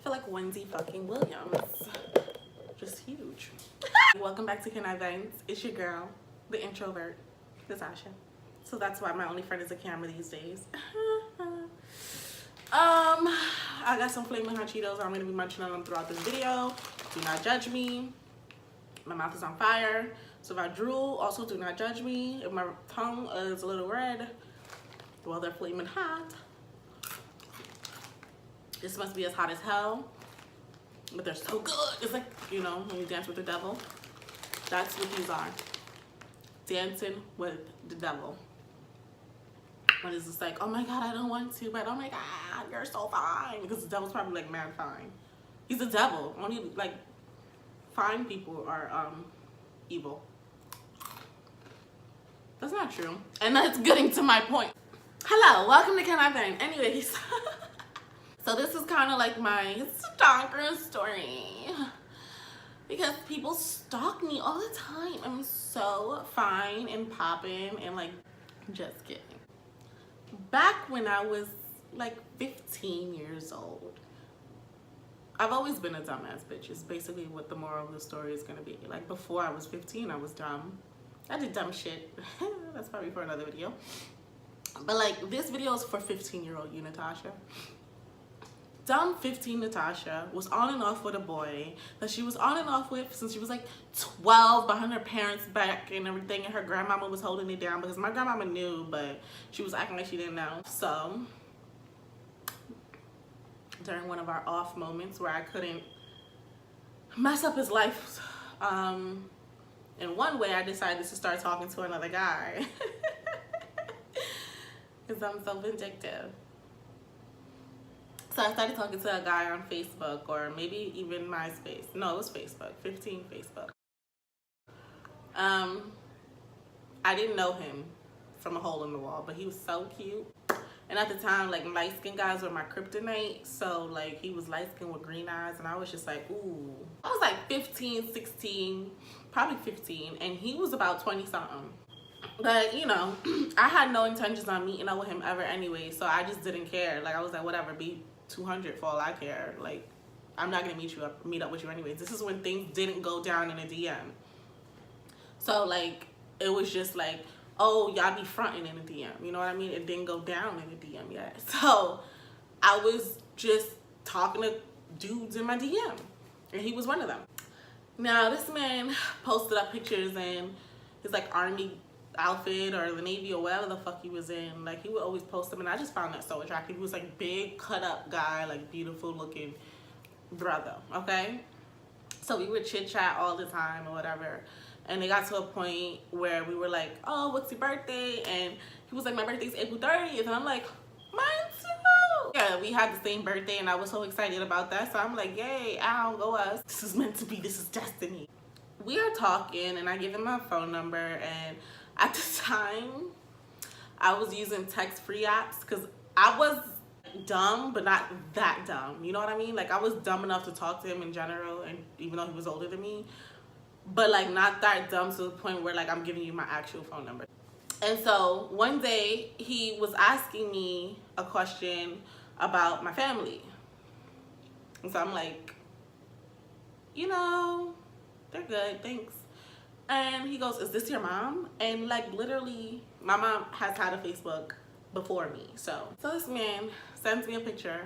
feel like Wendy fucking Williams. Just huge. Welcome back to Can I Vent? It's your girl, the introvert, Natasha. So that's why my only friend is a camera these days. I got some flaming hot Cheetos. I'm gonna be munching on them throughout this video. Do not judge me. My mouth is on fire. So if I drool, also do not judge me. If my tongue is a little red, well, they're flaming hot. This must be as hot as hell, but they're so good. It's like, you know, when you dance with the devil. That's what these are. Dancing with the devil. When it's just like, oh my God, I don't want to, but oh my God, you're so fine. Because the devil's probably like mad fine. He's the devil. Only like fine people are evil. That's not true. And that's getting to my point. Hello, welcome to Can I Vent? Anyways, so this is kind of like my stalker story. Because people stalk me all the time. I'm so fine and popping and like, just kidding. Back when I was like 15 years old, I've always been a dumbass bitch. It's basically what the moral of the story is gonna be. Like before I was 15, I was dumb. I did dumb shit. That's probably for another video. But like this video is for 15-year-old you, Natasha. Dumb 15 Natasha was on and off with a boy that she was on and off with since she was like 12 behind her parents' back and everything, and her grandmama was holding it down because my grandmama knew, but she was acting like she didn't know. So during one of our off moments where I couldn't mess up his life, in one way I decided to start talking to another guy because I'm so vindictive. So I started talking to a guy on Facebook, or maybe even MySpace. No, it was Facebook, 15 Facebook. I didn't know him from a hole in the wall, but he was so cute. And at the time, like, light-skinned guys were my kryptonite. So like, he was light-skinned with green eyes, and I was just like, ooh. I was like 15, 16, probably 15, and he was about 20-something. But, you know, I had no intentions on meeting up with him ever anyway, so I just didn't care. Like, I was like, whatever, be 200 for all I care. Like, I'm not gonna meet up with you anyways. This is when things didn't go down in a DM. So like, it was just like, oh, y'all be fronting in a DM, you know what I mean? It didn't go down in a DM yet. So I was just talking to dudes in my DM, and he was one of them. Now this man posted up pictures in his like army outfit or the Navy or whatever the fuck he was in. Like, he would always post them, and I just found that so attractive. He was like big, cut up guy, like beautiful looking brother, okay? So we would chit chat all the time or whatever, and it got to a point where we were like, oh, what's your birthday? And he was like, my birthday's April 30th, and I'm like, mine too. Yeah, we had the same birthday, and I was so excited about that. So I'm like, yay, ow, go us. This is meant to be, this is destiny. We are talking, and I give him my phone number, and at the time, I was using text-free apps because I was dumb, but not that dumb. You know what I mean? Like, I was dumb enough to talk to him in general, and even though he was older than me, but like not that dumb to the point where like I'm giving you my actual phone number. And so one day he was asking me a question about my family. And so I'm like, you know, they're good, thanks. And he goes, is this your mom? And like literally my mom has had a Facebook before me. So this man sends me a picture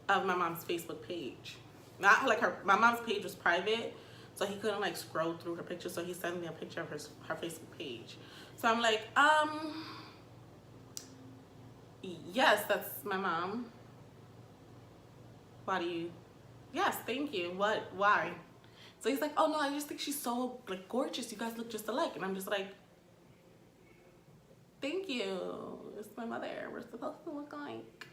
of my mom's Facebook page. Not like my mom's page was private, so he couldn't like scroll through her picture. So he sent me a picture of her Facebook page. So I'm like, yes, that's my mom. Why do you? Yes, thank you. What? Why? So he's like, oh no, I just think she's so like gorgeous. You guys look just alike. And I'm just like, thank you. It's my mother. We're supposed to look like.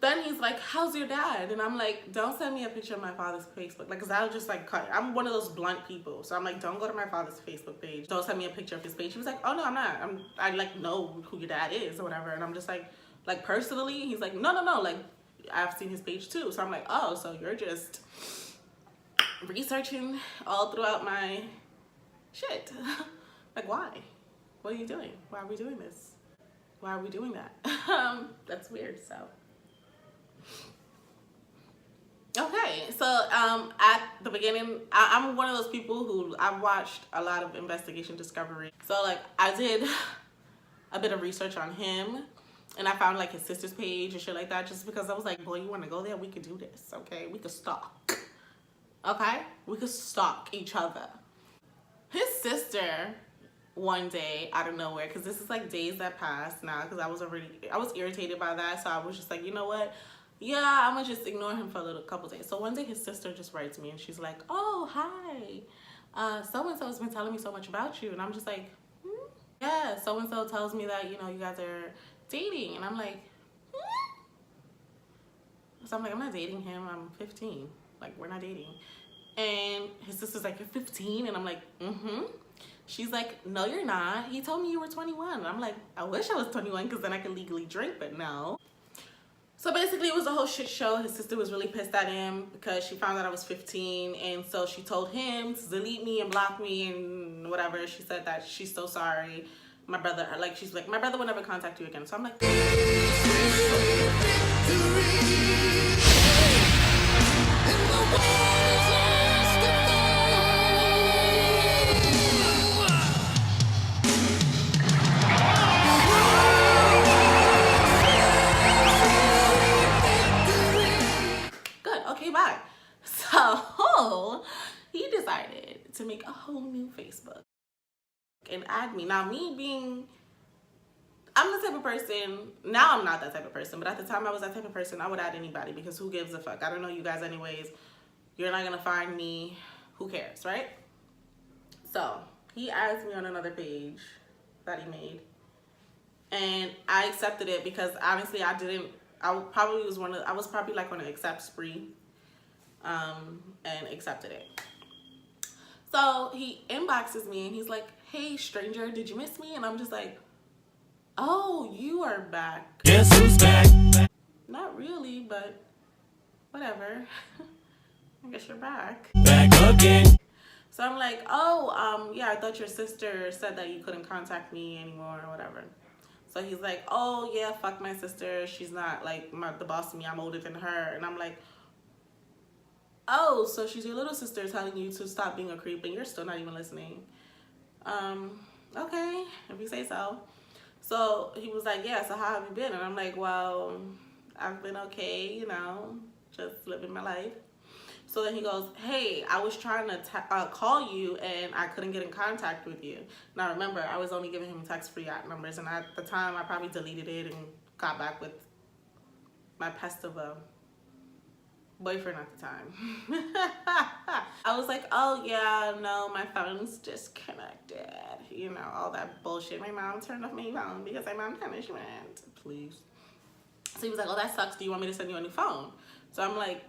Then he's like, how's your dad? And I'm like, don't send me a picture of my father's Facebook. Like, cause I'll just like cut. I'm one of those blunt people. So I'm like, don't go to my father's Facebook page. Don't send me a picture of his page. He was like, oh no, I'm not. I like know who your dad is or whatever. And I'm just like personally, he's like, no. Like, I've seen his page too. So I'm like, oh, so you're just researching all throughout my shit. Like, why? What are you doing? Why are we doing this? Why are we doing that? That's weird. So So at the beginning, I'm one of those people who I've watched a lot of investigation discovery. So like I did a bit of research on him, and I found like his sister's page and shit like that, just because I was like, boy, you want to go there? We could do this, okay? We could stalk, okay? We could stalk each other. His sister, one day out of nowhere, because this is like days that passed now, because I was irritated by that, so I was just like, you know what? Yeah, I'm gonna just ignore him for a couple days. So one day his sister just writes me and she's like, oh, hi. So-and-so's been telling me so much about you. And I'm just like, yeah, so-and-so tells me that, you know, you guys are dating. And I'm like, So I'm like, I'm not dating him. I'm 15. Like, we're not dating. And his sister's like, you're 15? And I'm like, mm-hmm. She's like, no, you're not. He told me you were 21. And I'm like, I wish I was 21 because then I could legally drink, but no. So basically it was a whole shit show. His sister was really pissed at him because she found out I was 15. And so she told him to delete me and block me and whatever. She said that she's so sorry. My brother, like, she's like, my brother will never contact you again. So I'm like, bye. So he decided to make a whole new Facebook and add me. Now, me being, I'm the type of person, now I'm not that type of person, but at the time I was that type of person. I would add anybody because who gives a fuck? I don't know you guys anyways. You're not gonna find me. Who cares, right? So he adds me on another page that he made, and I accepted it because honestly I was probably like on an accept spree. And accepted it. So he inboxes me and he's like, hey stranger, did you miss me? And I'm just like, oh, you are back. Guess who's back? Not really, but whatever. I guess you're back. Back again. So I'm like, oh, yeah, I thought your sister said that you couldn't contact me anymore or whatever. So he's like, oh yeah, fuck my sister. She's not like the boss of me. I'm older than her. And I'm like, oh, so she's your little sister telling you to stop being a creep and you're still not even listening. Okay, if you say so. So he was like, yeah, so how have you been? And I'm like, well, I've been okay, you know, just living my life. So then he goes, hey, I was trying to call you and I couldn't get in contact with you. Now remember, I was only giving him text-free numbers, and at the time I probably deleted it and got back with my pest of a boyfriend at the time. I was like, oh yeah, no, my phone's disconnected. You know, all that bullshit. My mom turned off my phone because I'm on punishment. Please. So he was like, oh, that sucks. Do you want me to send you a new phone? So I'm like,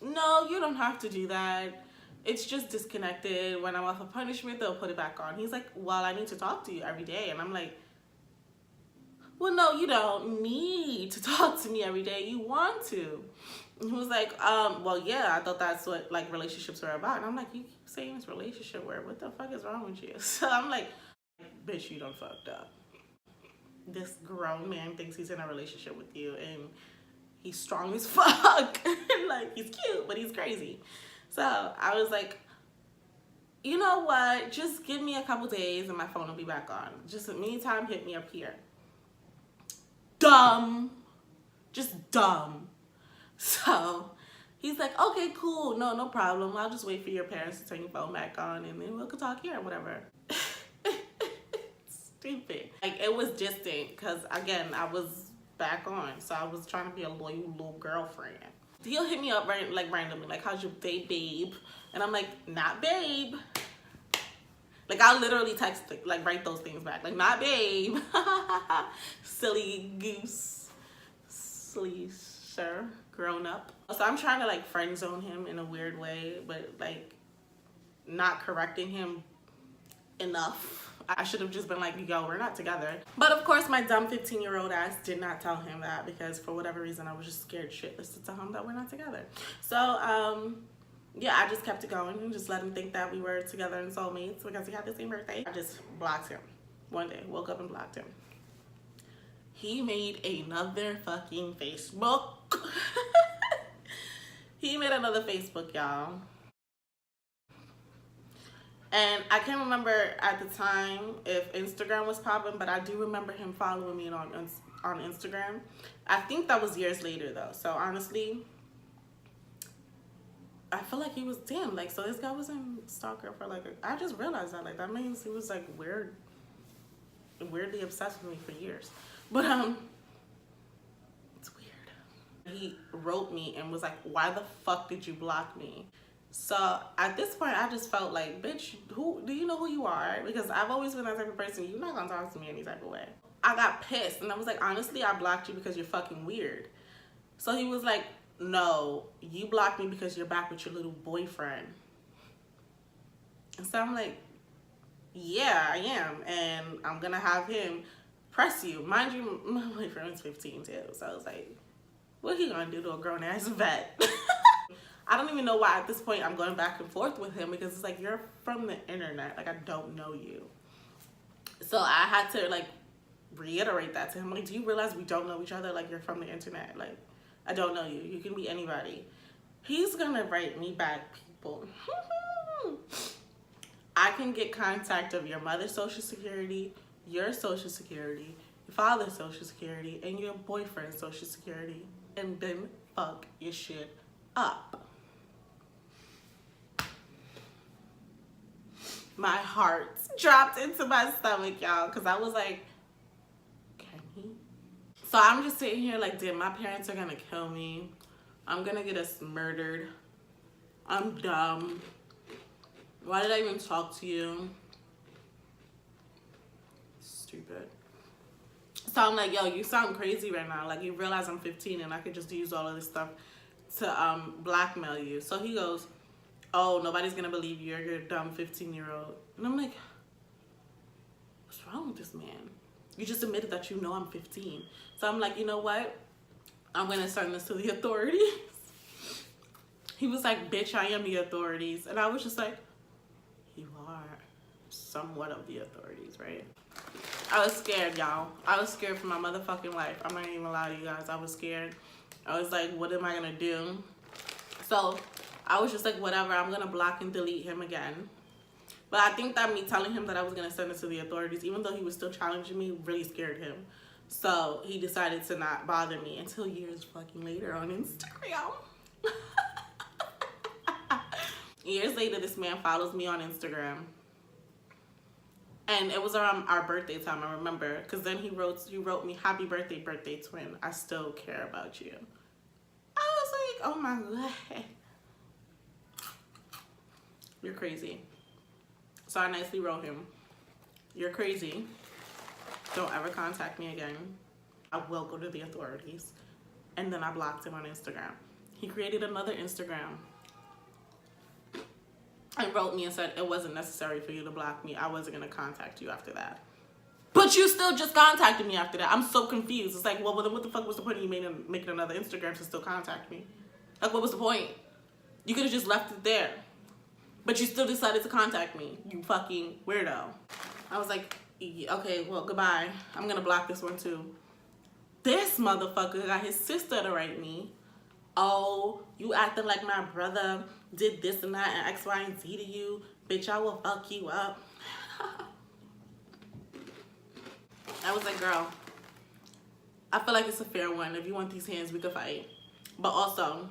no, you don't have to do that. It's just disconnected. When I'm off of punishment, they'll put it back on. He's like, well, I need to talk to you every day. And I'm like, well, no, you don't need to talk to me every day. You want to. And he was like, well, yeah, I thought that's what like relationships were about. And I'm like, you keep saying this relationship word. What the fuck is wrong with you? So I'm like, bitch, you done fucked up. This grown man thinks he's in a relationship with you and he's strong as fuck. Like, he's cute, but he's crazy. So I was like, you know what? Just give me a couple days and my phone will be back on. Just in the meantime, hit me up here. Dumb. Just dumb. So he's like, okay, cool. No problem. I'll just wait for your parents to turn your phone back on and then we'll talk here or whatever. Stupid. Like, it was distant because, again, I was back on. So I was trying to be a loyal little girlfriend. He'll hit me up randomly, like, how's your day, babe? And I'm like, not babe. Like, I'll literally text, like, write those things back. Like, not babe. Silly goose. Silly sir. Grown up. So I'm trying to, like, friend zone him in a weird way, but, like, not correcting him enough. I should have just been like, yo, we're not together. But of course, my dumb 15-year-old ass did not tell him that because for whatever reason, I was just scared shitless to tell him that we're not together. So, yeah, I just kept it going and just let him think that we were together and soulmates because he had the same birthday. I just blocked him one day, woke up and blocked him. He made another fucking Facebook. He made another Facebook, y'all. And I can't remember at the time if Instagram was popping, but I do remember him following me on Instagram. I think that was years later though. So honestly, I feel like he was, damn, like, so this guy was in Stalker for like, I just realized that, like, that means he was like weirdly obsessed with me for years. But it's weird. He wrote me and was like, why the fuck did you block me? So at this point, I just felt like, bitch, who do you know who you are? Because I've always been that type of person. You're not gonna talk to me any type of way. I got pissed and I was like, honestly, I blocked you because you're fucking weird. So he was like, no, you blocked me because you're back with your little boyfriend. And so I'm like, yeah, I am. And I'm gonna have him press you. Mind you, my boyfriend was 15 too. So I was like, what he gonna do to a grown ass vet? I don't even know why at this point I'm going back and forth with him, because it's like, you're from the internet. Like, I don't know you. So I had to like reiterate that to him. Like, do you realize we don't know each other? Like, you're from the internet. Like, I don't know you. You can be anybody. He's gonna write me back, people. I can get contact of your mother's social security, your social security, your father's social security, and your boyfriend's social security, and then fuck your shit up. My heart dropped into my stomach, y'all, because I was like, can he? So I'm just sitting here like, damn, my parents are gonna kill me. I'm gonna get us murdered. I'm dumb. Why did I even talk to you? Stupid. So I'm like, yo, you sound crazy right now. Like, you realize I'm 15 and I could just use all of this stuff to blackmail you. So he goes, oh, nobody's gonna believe you. You're a dumb 15-year-old. And I'm like, what's wrong with this man? You just admitted that you know I'm 15. So I'm like, you know what? I'm gonna send this to the authorities. He was like, bitch, I am the authorities. And I was just like, you are somewhat of the authorities, right? I was scared, y'all. I was scared for my motherfucking life. I'm not even gonna lie to you guys. I was scared. I was like, what am I gonna do? So I was just like, whatever, I'm gonna block and delete him again. But I think that me telling him that I was gonna send it to the authorities, even though he was still challenging me, really scared him. So he decided to not bother me until years fucking later on Instagram. Years later, this man follows me on Instagram. And it was around our birthday time, I remember. Because then he wrote me, happy birthday, birthday twin. I still care about you. I was like, oh my God. You're crazy. So I nicely wrote him, you're crazy. Don't ever contact me again. I will go to the authorities. And then I blocked him on Instagram. He created another Instagram and wrote me and said it wasn't necessary for you to block me. I wasn't gonna contact you after that. But you still just contacted me after that. I'm so confused. It's like, well, then what the fuck was the point of you making another Instagram to still contact me? Like, what was the point? You could have just left it there. But you still decided to contact me, you fucking weirdo. I was like, okay, well, goodbye. I'm gonna block this one too. This motherfucker got his sister to write me. Oh, you acting like my brother did this and that and X, Y, and Z to you. Bitch, I will fuck you up. I was like, girl, I feel like it's a fair one. If you want these hands, we could fight. But also,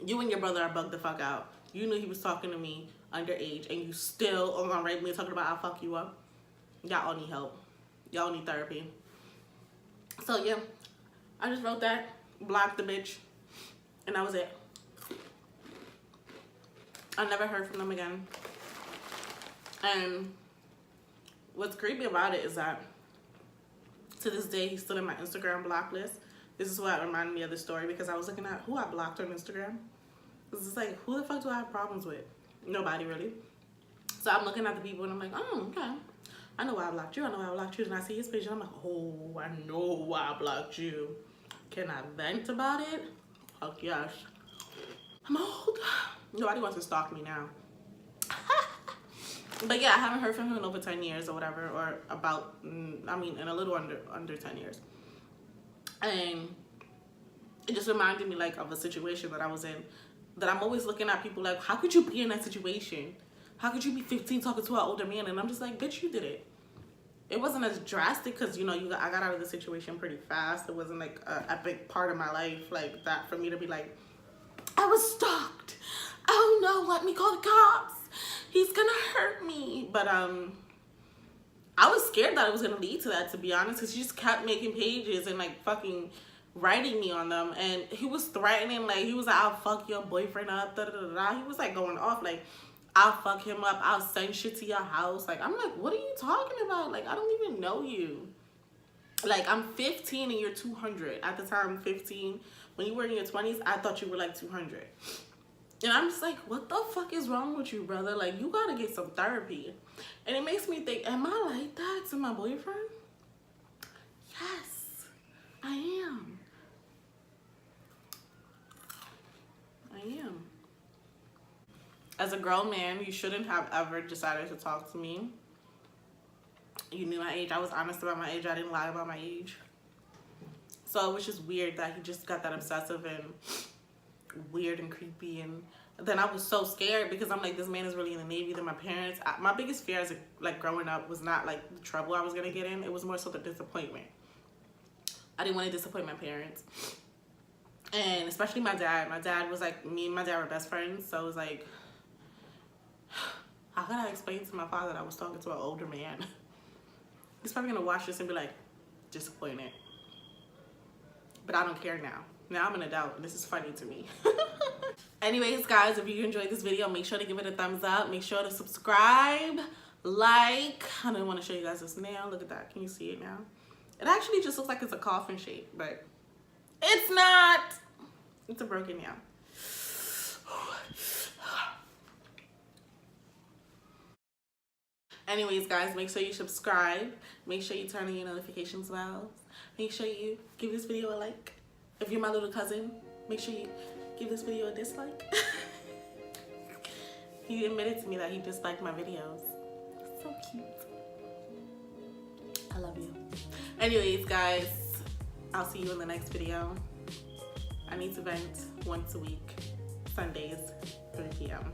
you and your brother are bugged the fuck out. You knew he was talking to me underage and you still on right me talking about I'll fuck you up. Y'all all need help. Y'all need therapy. So yeah, I just wrote that, blocked the bitch, and that was it. I never heard from them again. And what's creepy about it is that to this day, he's still in my Instagram block list. This is what reminded me of the story, because I was looking at who I blocked on Instagram. It's just like, who the fuck do I have problems with? Nobody, really. So I'm looking at the people and I'm like, oh, okay. I know why I blocked you. I know why I blocked you. And I see his page and I'm like, oh, I know why I blocked you. Can I vent about it? Fuck yes. I'm old. Nobody wants to stalk me now. But yeah, I haven't heard from him in over 10 years or whatever, or about, I mean, in a little under 10 years. And it just reminded me like of a situation that I was in that I'm always looking at people like, how could you be in that situation? How could you be 15 talking to an older man? And I'm just like, bitch, you did it. It wasn't as drastic because, you know, I got out of the situation pretty fast. It wasn't like a big part of my life like that for me to be like, I was stalked. Oh no, let me call the cops. He's gonna hurt me. But I was scared that it was gonna lead to that, to be honest, because he just kept making pages and like fucking writing me on them. And he was threatening, like he was like, I'll fuck your boyfriend up, da da da da. He was like going off like, I'll fuck him up, I'll send shit to your house. Like, I'm like, what are you talking about? Like, I don't even know you. Like, I'm 15 and you're 200. At the time, 15. When you were in your 20s, I thought you were like 200. And I'm just like, what the fuck is wrong with you, brother? Like, you gotta get some therapy. And it makes me think, am I like that to my boyfriend? Yes, I am. I am. As a grown man, you shouldn't have ever decided to talk to me. You knew my age. I was honest about my age. I didn't lie about my age. So it was just weird that he just got that obsessive and weird and creepy. And then I was so scared because I'm like, this man is really in the Navy. Then my parents, my biggest fear as like growing up was not like the trouble I was gonna get in. It was more so the disappointment. I didn't want to disappoint my parents. And especially my dad. My dad was like, me and my dad were best friends. So it was like, how can I explain to my father that I was talking to an older man? He's probably gonna watch this and be like, disappointed. But I don't care now. Now I'm an adult and this is funny to me. Anyways, guys, if you enjoyed this video, make sure to give it a thumbs up. Make sure to subscribe, like. I don't want to show you guys this nail. Look at that. Can you see it now? It actually just looks like it's a coffin shape, but it's not. It's a broken nail. Anyways, guys, make sure you subscribe. Make sure you turn on your notifications bells. Make sure you give this video a like. If you're my little cousin, make sure you give this video a dislike. He admitted to me that he disliked my videos. So cute. I love you. Anyways, guys, I'll see you in the next video. I need to vent once a week, Sundays, 3 p.m.